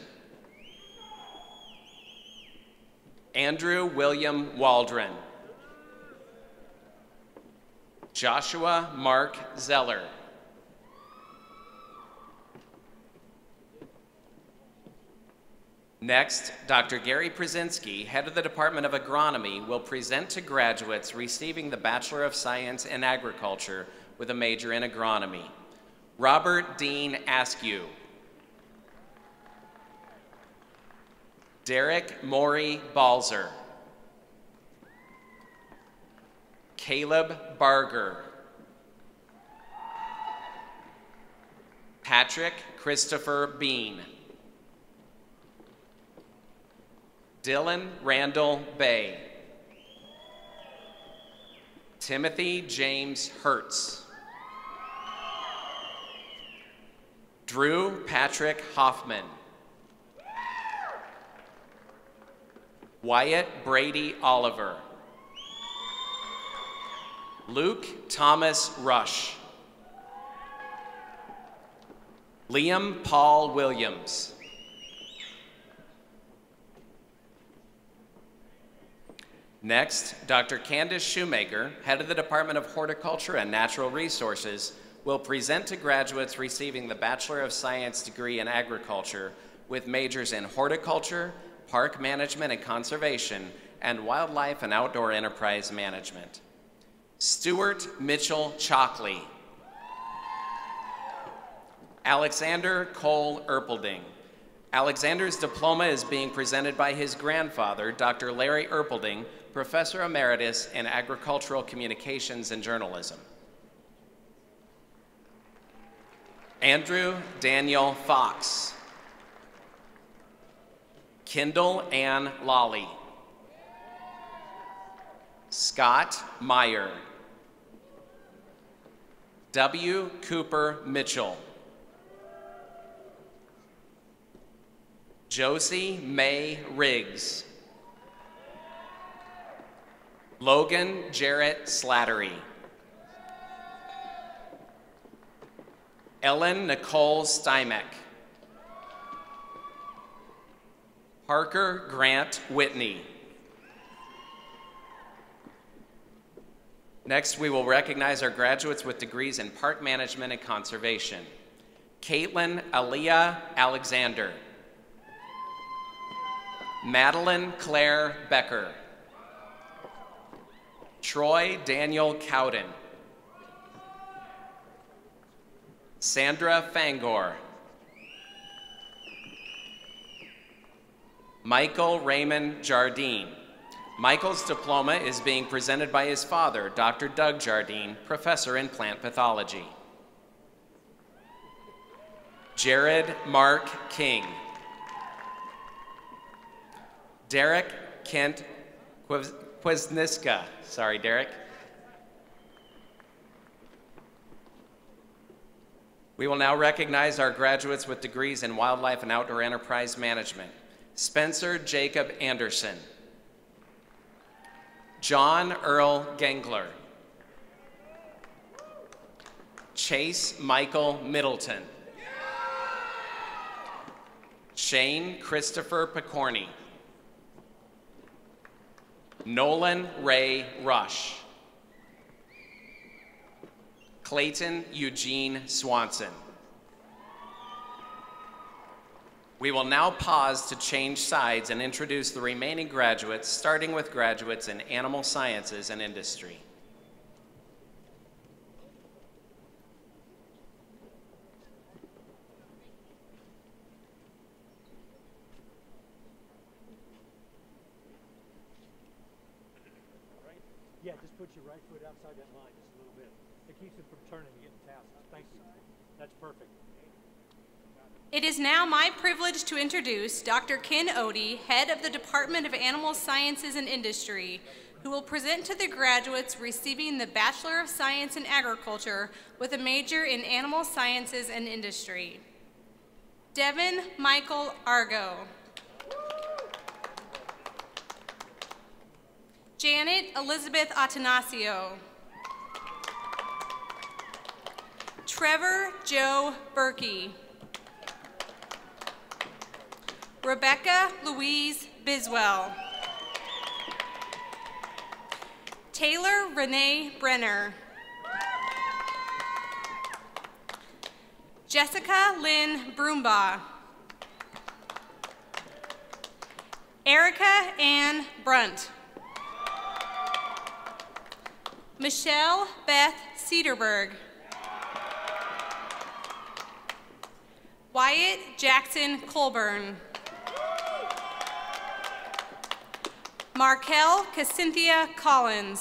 Andrew William Waldron. Joshua Mark Zeller. Next, Dr. Gary Przinski, Head of the Department of Agronomy, will present to graduates receiving the Bachelor of Science in Agriculture with a major in Agronomy. Robert Dean Askew. Derek Maury Balzer. Caleb Barger. Patrick Christopher Bean. Dylan Randall Bay. Timothy James Hertz. Drew Patrick Hoffman. Wyatt Brady Oliver. Luke Thomas Rush. Liam Paul Williams. Next, Dr. Candace Shoemaker, Head of the Department of Horticulture and Natural Resources, will present to graduates receiving the Bachelor of Science degree in Agriculture with majors in Horticulture, Park Management and Conservation, and Wildlife and Outdoor Enterprise Management. Stuart Mitchell Chalkley. Alexander Cole Erpelding. Alexander's diploma is being presented by his grandfather, Dr. Larry Erpelding, Professor Emeritus in Agricultural Communications and Journalism. Andrew Daniel Fox. Kendall Ann Lawley. Scott Meyer. W. Cooper Mitchell. Josie May Riggs. Logan Jarrett Slattery. Ellen Nicole Stymek. Parker Grant Whitney. Next, we will recognize our graduates with degrees in Park Management and Conservation. Caitlin Aaliyah Alexander. Madeline Claire Becker. Troy Daniel Cowden. Sandra Fangor. Michael Raymond Jardine. Michael's diploma is being presented by his father, Dr. Doug Jardine, professor in plant pathology. Jared Mark King. Derek Kent Kwasniska. Sorry, Derek. We will now recognize our graduates with degrees in Wildlife and Outdoor Enterprise Management. Spencer Jacob Anderson. John Earl Gengler. Chase Michael Middleton. Shane Christopher Picorni. Nolan Ray Rush. Clayton Eugene Swanson. We will now pause to change sides and introduce the remaining graduates, starting with graduates in Animal Sciences and Industry. Yeah, just put your right foot outside that line just a little bit. It keeps it from turning and getting tassels. Thanks. That's perfect. It is now my privilege to introduce Dr. Ken Odie, head of the Department of Animal Sciences and Industry, who will present to the graduates receiving the Bachelor of Science in Agriculture with a major in Animal Sciences and Industry. Devin Michael Argo. Janet Elizabeth Atanasio. Trevor Joe Berkey. Rebecca Louise Biswell. Taylor Renee Brenner. Jessica Lynn Broombaugh. Erica Ann Brunt. Michelle Beth Cedarberg. Wyatt Jackson Colburn. Markel Cacinthia Collins.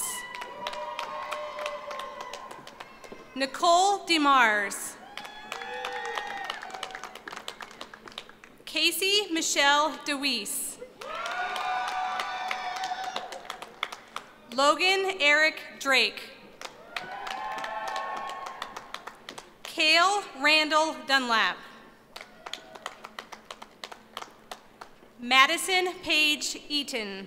Nicole DeMars. Casey Michelle DeWeese. Logan Eric Drake. Cale Randall Dunlap. Madison Paige Eaton.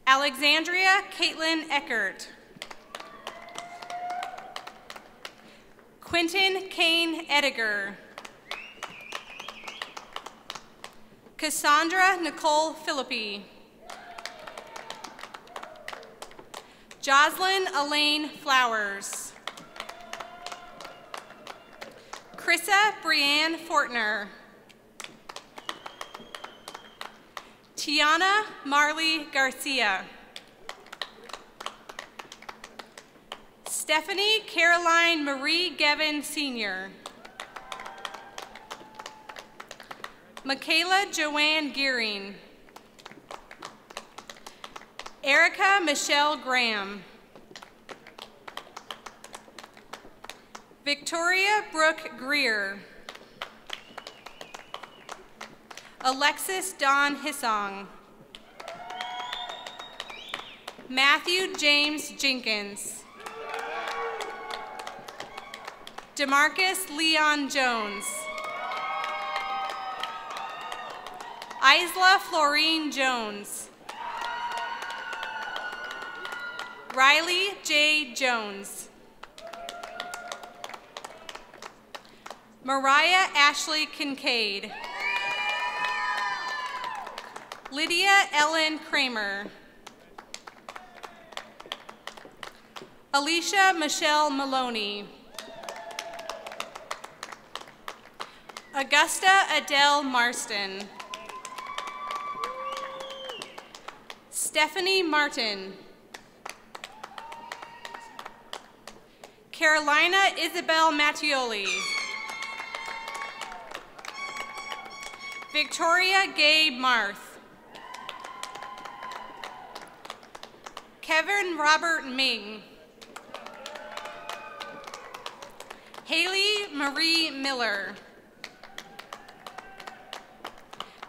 Alexandria Caitlin Eckert. Quentin Kane Ediger. Cassandra Nicole Philippi. Jocelyn Elaine Flowers. Krissa Brianne Fortner. Tiana Marley Garcia. Stephanie Caroline Marie Gevin Sr. Michaela Joanne Gearing. Erica Michelle Graham. Victoria Brooke Greer. Alexis Don Hissong. Matthew James Jenkins. Demarcus Leon Jones. Isla Florine Jones. Riley J. Jones. Mariah Ashley Kincaid. Lydia Ellen Kramer. Alicia Michelle Maloney. Augusta Adele Marston. Stephanie Martin. Carolina Isabel Mattioli. Victoria Gabe Marth. Kevin Robert Ming. Haley Marie Miller.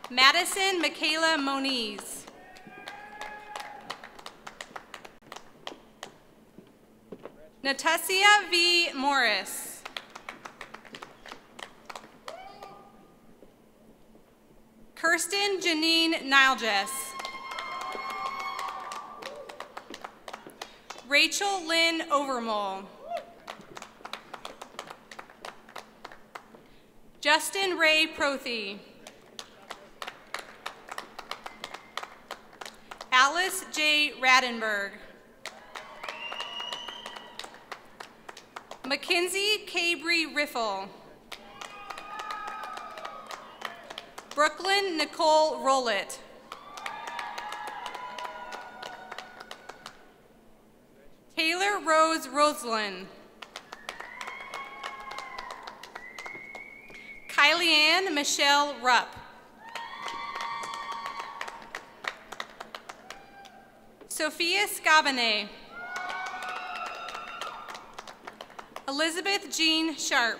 Madison Michaela Moniz. Natasia V. Morris. Kirsten Janine Niljes. Rachel Lynn Overmole. Justin Ray Prothy. Alice J. Radenberg. Mackenzie Cabry Riffle. Brooklyn Nicole Rollett. Taylor Rose Roslin. Kylie Ann Michelle Rupp. Sophia Scabane. Elizabeth Jean Sharp.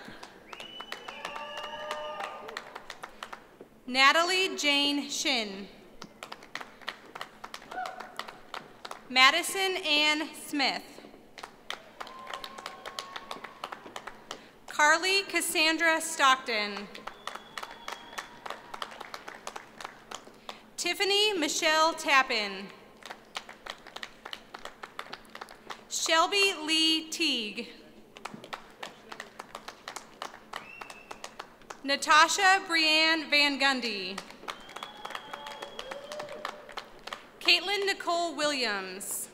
Natalie Jane Shin. Madison Ann Smith. Carly Cassandra Stockton. Tiffany Michelle Tappan. Shelby Lee Teague. Natasha Brianne Van Gundy. Caitlin Nicole Williams.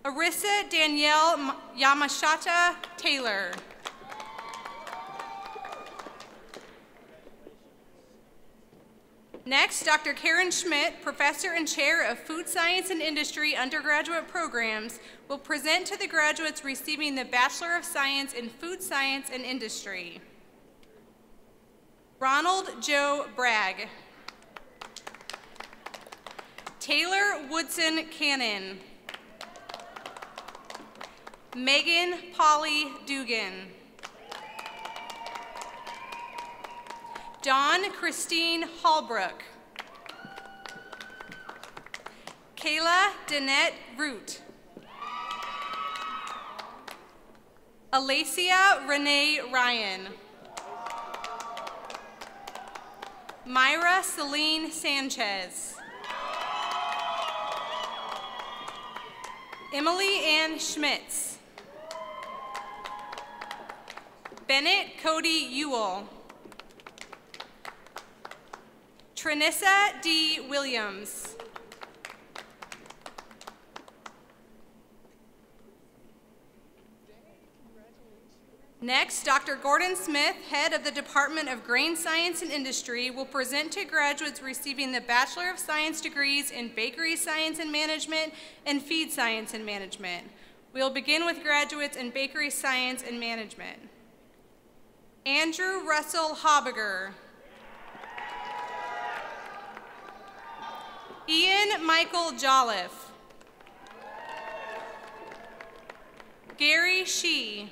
Arissa Danielle Yamashita Taylor. Next, Dr. Karen Schmidt, Professor and Chair of Food Science and Industry undergraduate programs, will present to the graduates receiving the Bachelor of Science in Food Science and Industry. Ronald Joe Bragg. Taylor Woodson Cannon. Megan Polly Dugan. Dawn Christine Hallbrook. Kayla Danette Root. Alacia Renee Ryan. Myra Celine Sanchez. Emily Ann Schmitz. Bennett Cody Ewell. Trinissa D. Williams. Next, Dr. Gordon Smith, head of the Department of Grain Science and Industry, will present to graduates receiving the Bachelor of Science degrees in Bakery Science and Management and Feed Science and Management. We'll begin with graduates in Bakery Science and Management. Andrew Russell Habiger. Ian Michael Jolliffe. Gary Shee.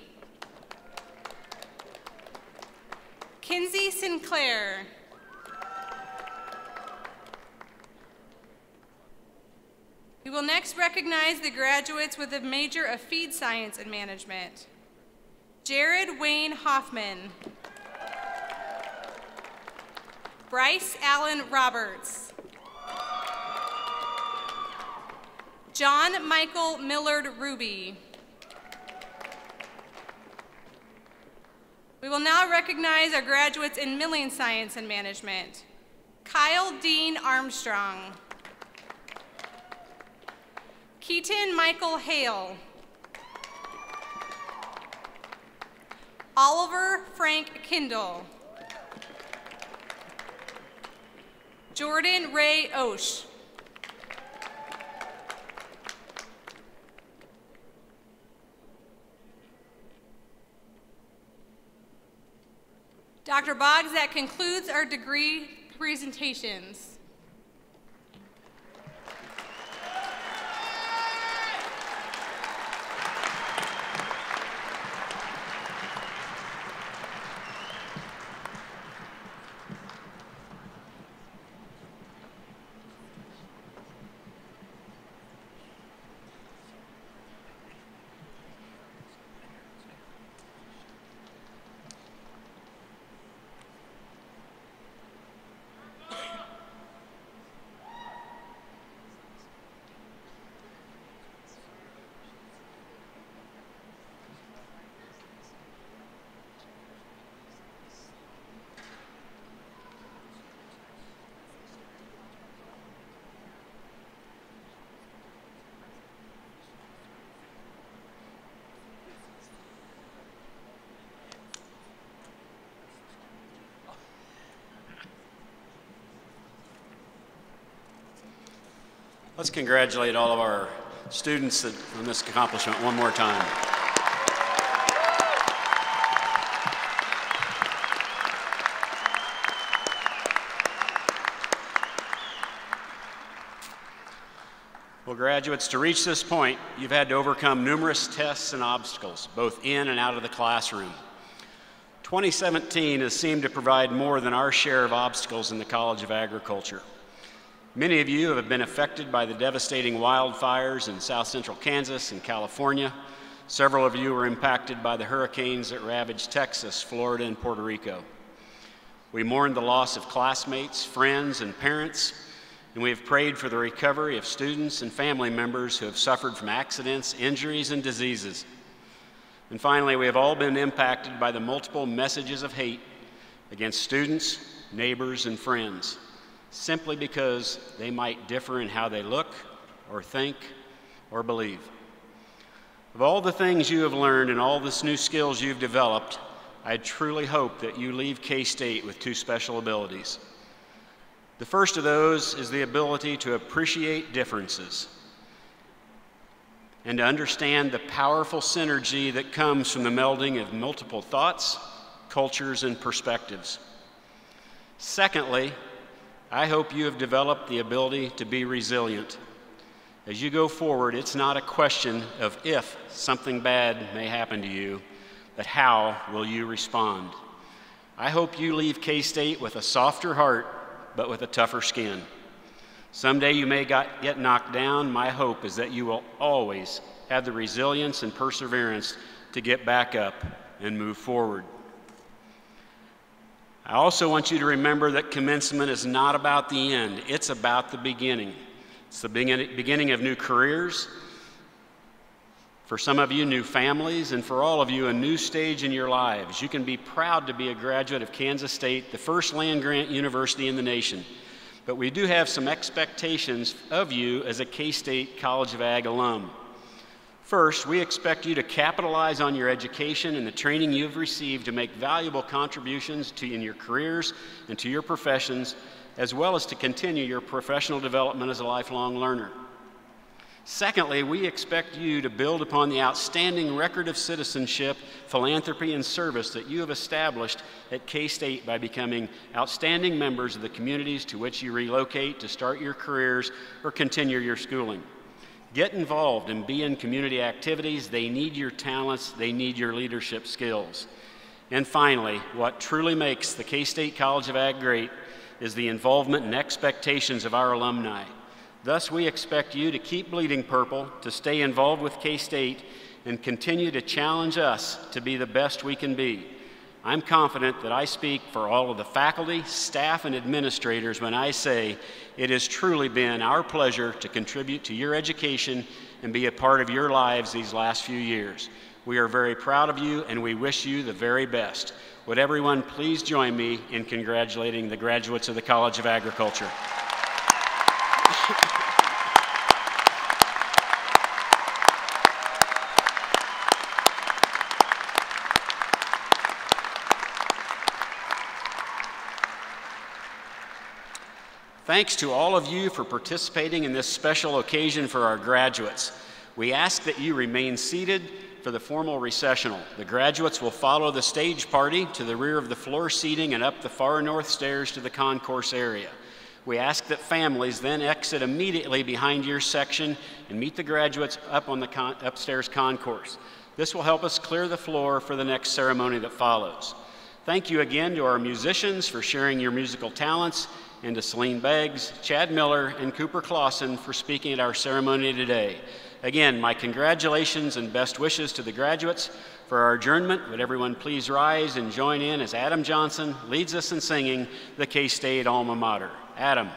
Kinsey Sinclair. We will next recognize the graduates with a major of Feed Science and Management. Jared Wayne Hoffman. Bryce Allen Roberts. John Michael Millard Ruby. We will now recognize our graduates in milling science and management. Kyle Dean Armstrong. Keaton Michael Hale. Oliver Frank Kindle. Jordan Ray Osh. Dr. Boggs, that concludes our degree presentations. Let's congratulate all of our students on this accomplishment one more time. Well, graduates, to reach this point, you've had to overcome numerous tests and obstacles, both in and out of the classroom. 2017 has seemed to provide more than our share of obstacles in the College of Agriculture. Many of you have been affected by the devastating wildfires in south central Kansas and California. Several of you were impacted by the hurricanes that ravaged Texas, Florida, and Puerto Rico. We mourned the loss of classmates, friends, and parents, and we have prayed for the recovery of students and family members who have suffered from accidents, injuries, and diseases. And finally, we have all been impacted by the multiple messages of hate against students, neighbors, and friends, simply because they might differ in how they look or think or believe. Of all the things you have learned and all the new skills you've developed, I truly hope that you leave K-State with two special abilities. The first of those is the ability to appreciate differences and to understand the powerful synergy that comes from the melding of multiple thoughts, cultures, and perspectives. Secondly, I hope you have developed the ability to be resilient. As you go forward, it's not a question of if something bad may happen to you, but how will you respond? I hope you leave K-State with a softer heart, but with a tougher skin. Someday you may get knocked down. My hope is that you will always have the resilience and perseverance to get back up and move forward. I also want you to remember that commencement is not about the end, it's about the beginning. It's the beginning of new careers, for some of you, new families, and for all of you, a new stage in your lives. You can be proud to be a graduate of Kansas State, the first land-grant university in the nation. But we do have some expectations of you as a K-State College of Ag alum. First, we expect you to capitalize on your education and the training you've received to make valuable contributions in your careers and to your professions, as well as to continue your professional development as a lifelong learner. Secondly, we expect you to build upon the outstanding record of citizenship, philanthropy, and service that you have established at K-State by becoming outstanding members of the communities to which you relocate to start your careers or continue your schooling. Get involved and be in community activities. They need your talents. They need your leadership skills. And finally, what truly makes the K-State College of Ag great is the involvement and expectations of our alumni. Thus, we expect you to keep bleeding purple, to stay involved with K-State, and continue to challenge us to be the best we can be. I'm confident that I speak for all of the faculty, staff, and administrators when I say it has truly been our pleasure to contribute to your education and be a part of your lives these last few years. We are very proud of you, and we wish you the very best. Would everyone please join me in congratulating the graduates of the College of Agriculture. Thanks to all of you for participating in this special occasion for our graduates. We ask that you remain seated for the formal recessional. The graduates will follow the stage party to the rear of the floor seating and up the far north stairs to the concourse area. We ask that families then exit immediately behind your section and meet the graduates up on the upstairs concourse. This will help us clear the floor for the next ceremony that follows. Thank you again to our musicians for sharing your musical talents, and to Celine Beggs, Chad Miller, and Cooper Clausen for speaking at our ceremony today. Again, my congratulations and best wishes to the graduates. For our adjournment, would everyone please rise and join in as Adam Johnson leads us in singing the K-State Alma Mater. Adam.